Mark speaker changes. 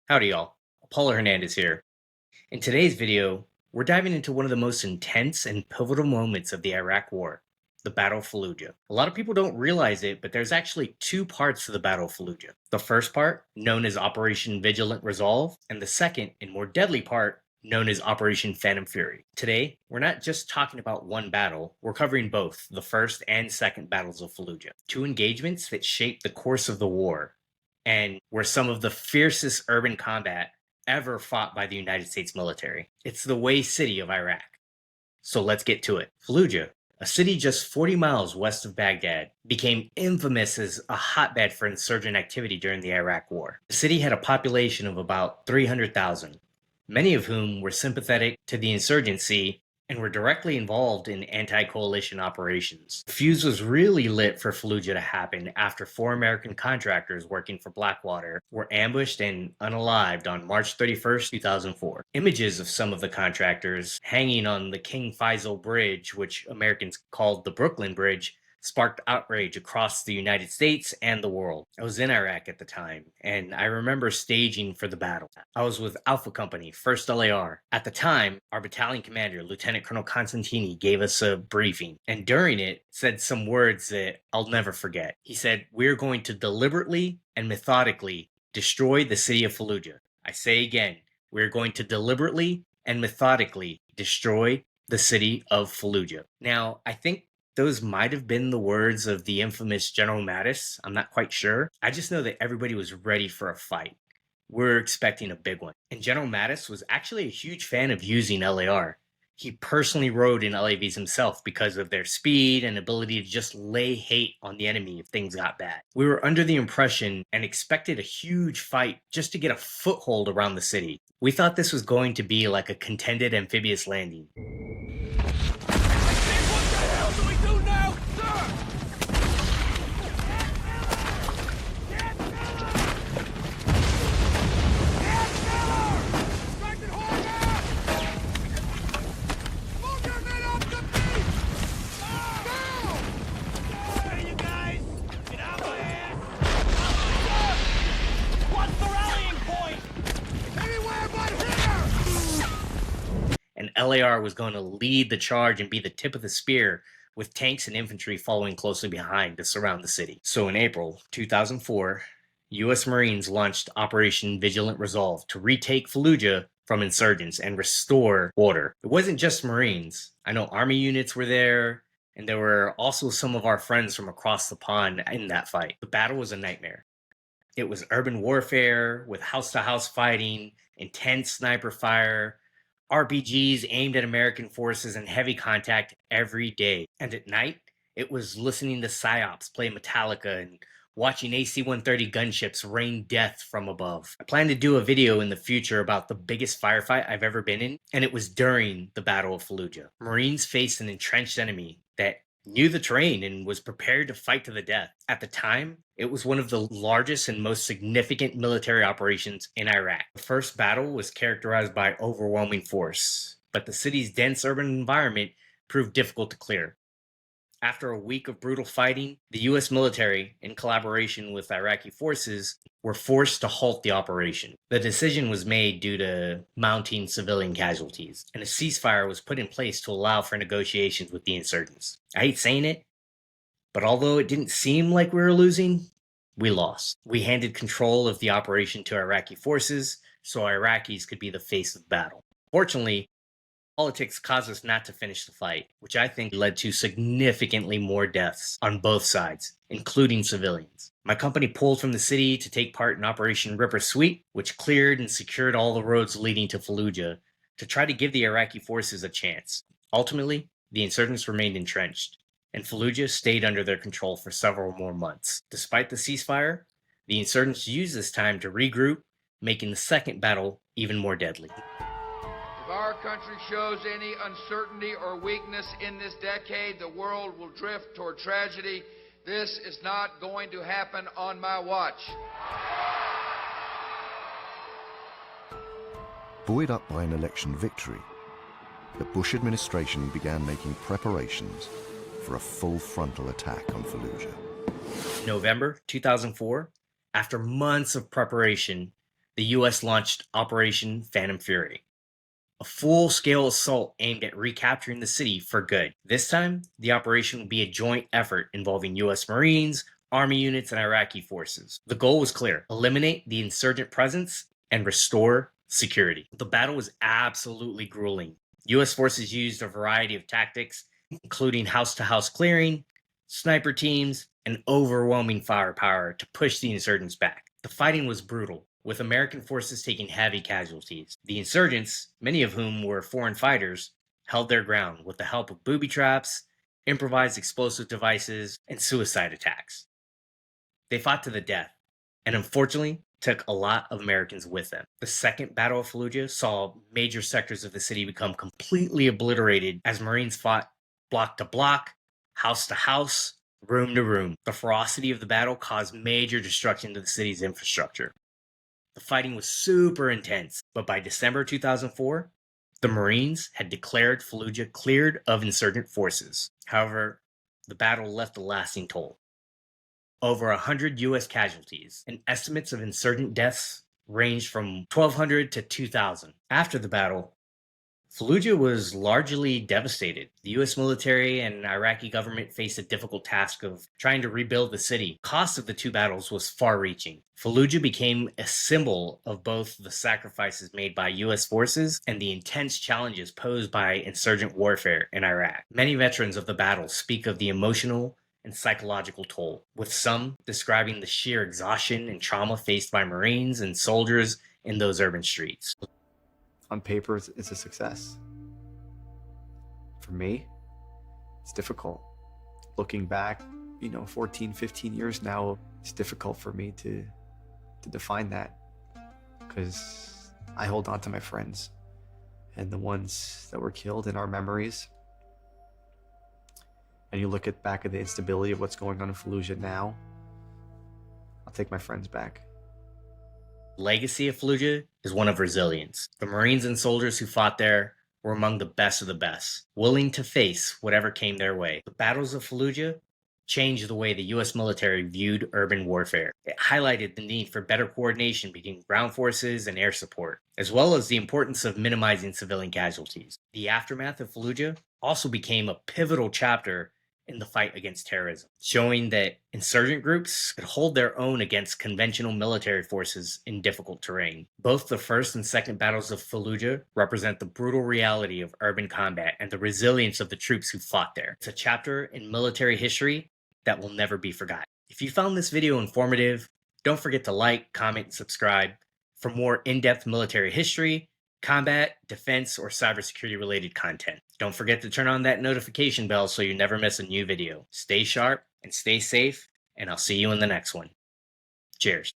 Speaker 1: Howdy y'all, Paulo Hernandez here. In today's video, we're diving into one of the most intense and pivotal moments of the Iraq War, the Battle of Fallujah. A lot of people don't realize it, but there's actually two parts to the Battle of Fallujah. The first part, known as Operation Vigilant Resolve, and the second and more deadly part, known as Operation Phantom Fury. Today, we're not just talking about one battle, we're covering both the first and second battles of Fallujah. Two engagements that shaped the course of the war and were some of the fiercest urban combat ever fought by the United States military. It's the Way City of Iraq. So let's get to it. Fallujah, a city just 40 miles west of Baghdad, became infamous as a hotbed for insurgent activity during the Iraq War. The city had a population of about 300,000, many of whom were sympathetic to the insurgency and were directly involved in anti-coalition operations. The fuse was really lit for Fallujah to happen after 4 American contractors working for Blackwater were ambushed and unalived on March 31st, 2004. Images of some of the contractors hanging on the King Faisal Bridge, which Americans called the Brooklyn Bridge, sparked outrage across the United States and the world. I was in Iraq at the time, and I remember staging for the battle. I was with Alpha Company, 1st LAR. At the time, our battalion commander, Lieutenant Colonel Constantini, gave us a briefing, and during it, said some words that I'll never forget. He said, "We're going to deliberately and methodically destroy the city of Fallujah." I say again, we're going to deliberately and methodically destroy the city of Fallujah. Now, I think those might have been the words of the infamous General Mattis. I'm not quite sure. I just know that everybody was ready for a fight. We're expecting a big one. And General Mattis was actually a huge fan of using LAR. He personally rode in LAVs himself because of their speed and ability to just lay hate on the enemy if things got bad. We were under the impression and expected a huge fight just to get a foothold around the city. We thought this was going to be like a contended amphibious landing. And LAR was going to lead the charge and be the tip of the spear, with tanks and infantry following closely behind to surround the city. So in April 2004, U.S. Marines launched Operation Vigilant Resolve to retake Fallujah from insurgents and restore order. It wasn't just Marines. I know Army units were there, and there were also some of our friends from across the pond in that fight. The battle was a nightmare. It was urban warfare with house-to-house fighting, intense sniper fire, RPGs aimed at American forces, and heavy contact every day. And at night, it was listening to PSYOPs play Metallica and watching AC-130 gunships rain death from above. I plan to do a video in the future about the biggest firefight I've ever been in, and it was during the Battle of Fallujah. Marines faced an entrenched enemy that knew the terrain and was prepared to fight to the death. At the time, it was one of the largest and most significant military operations in Iraq. The first battle was characterized by overwhelming force, but the city's dense urban environment proved difficult to clear. After a week of brutal fighting, the U.S. military, in collaboration with Iraqi forces, were forced to halt the operation. The decision was made due to mounting civilian casualties, and a ceasefire was put in place to allow for negotiations with the insurgents. I hate saying it, but although it didn't seem like we were losing, we lost. We handed control of the operation to Iraqi forces, so Iraqis could be the face of battle. Fortunately, politics caused us not to finish the fight, which I think led to significantly more deaths on both sides, including civilians. My company pulled from the city to take part in Operation Ripper Sweep, which cleared and secured all the roads leading to Fallujah to try to give the Iraqi forces a chance. Ultimately, the insurgents remained entrenched, and Fallujah stayed under their control for several more months. Despite the ceasefire, the insurgents used this time to regroup, making the second battle even more deadly.
Speaker 2: If our country shows any uncertainty or weakness in this decade, the world will drift toward tragedy. This is not going to happen on my watch.
Speaker 3: Buoyed up by an election victory, the Bush administration began making preparations for a full frontal attack on Fallujah.
Speaker 1: November 2004, after months of preparation, the US launched Operation Phantom Fury, a full-scale assault aimed at recapturing the city for good. This time, the operation would be a joint effort involving US Marines, Army units, and Iraqi forces. The goal was clear: eliminate the insurgent presence and restore security. The battle was absolutely grueling. US forces used a variety of tactics, including house-to-house clearing, sniper teams, and overwhelming firepower to push the insurgents back. The fighting was brutal, with American forces taking heavy casualties. The insurgents, many of whom were foreign fighters, held their ground with the help of booby traps, improvised explosive devices, and suicide attacks. They fought to the death, and unfortunately took a lot of Americans with them. The Second Battle of Fallujah saw major sectors of the city become completely obliterated as Marines fought block to block, house to house, room to room. The ferocity of the battle caused major destruction to the city's infrastructure. The fighting was super intense, but by December 2004, the Marines had declared Fallujah cleared of insurgent forces. However, the battle left a lasting toll. Over 100 US casualties, and estimates of insurgent deaths ranged from 1,200 to 2,000. After the battle, Fallujah was largely devastated. The US military and Iraqi government faced a difficult task of trying to rebuild the city. The cost of the two battles was far-reaching. Fallujah became a symbol of both the sacrifices made by US forces and the intense challenges posed by insurgent warfare in Iraq. Many veterans of the battle speak of the emotional and psychological toll, with some describing the sheer exhaustion and trauma faced by Marines and soldiers in those urban streets.
Speaker 4: On paper, it's a success. For me, it's difficult. Looking back, 14, 15 years now, it's difficult for me to define that, because I hold on to my friends and the ones that were killed in our memories. And you look back at the instability of what's going on in Fallujah now, I'll take my friends back.
Speaker 1: The legacy of Fallujah is one of resilience. The Marines and soldiers who fought there were among the best of the best, willing to face whatever came their way. The Battles of Fallujah changed the way the US military viewed urban warfare. It highlighted the need for better coordination between ground forces and air support, as well as the importance of minimizing civilian casualties. The aftermath of Fallujah also became a pivotal chapter in the fight against terrorism, showing that insurgent groups could hold their own against conventional military forces in difficult terrain. Both the first and second battles of Fallujah represent the brutal reality of urban combat and the resilience of the troops who fought there. It's a chapter in military history that will never be forgotten. If you found this video informative, don't forget to like, comment, and subscribe for more in-depth military history, combat, defense, or cybersecurity related content. Don't forget to turn on that notification bell so you never miss a new video. Stay sharp and stay safe, and I'll see you in the next one. Cheers.